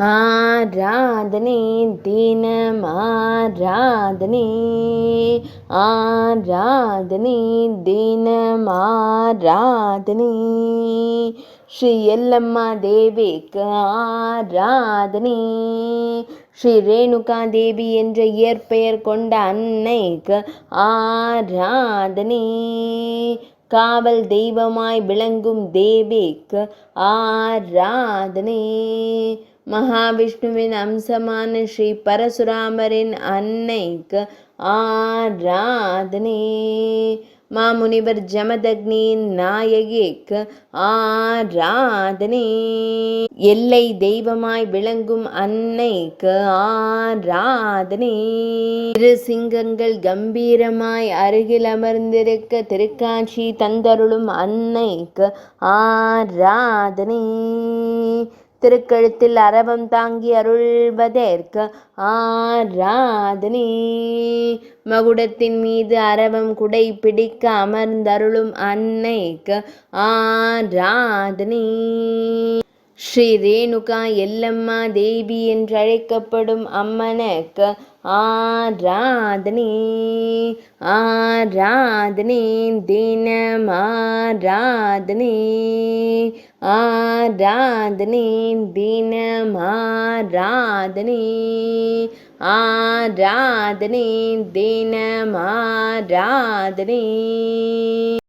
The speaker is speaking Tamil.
ஆராதனை தினம் ஆராதனை, ஆராதனை தினம் ஆராதனை, ஸ்ரீ எல்லம்மா தேவிக்கு ஆராதனை, ஸ்ரீ ரேணுகா தேவி என்ற இயற்பெயர் கொண்ட அன்னைக்கு ஆராதனை, காவல் தெய்வமாய் விளங்கும் தேவிக்கு ஆராதனை, மகாவிஷ்ணுவின் அம்சமான ஸ்ரீ பரசுராமரின் அன்னைக்கு ஆராதனை, மாமுனிவர் ஜமதக்னியின் நாயகிக்கு ஆராதனை, எல்லை தெய்வமாய் விளங்கும் அன்னைக்கு ஆராதனை, இரு சிங்கங்கள் கம்பீரமாய் அருகில் அமர்ந்திருக்க திருக்காட்சி தந்தருளும் அன்னைக்கு ஆராதனை, திருக்கழுத்தில் அரவம் தாங்கி அருள்வதற்கு ஆராதனை, மகுடத்தின் மீது அரவம் குடை பிடிக்க அமர்ந்தருளும் அன்னைக்கு ஆராதனை, ஸ்ரீ ரேணுகா எல்லம்மா தேவி என்றழைக்கப்படும் அம்மனுக்கு ஆராதனை, ஆராதனை தினம் ஆராதனை, ஆராதனை தினம் ஆராதனை, ஆராதனை தினம் ஆராதனை.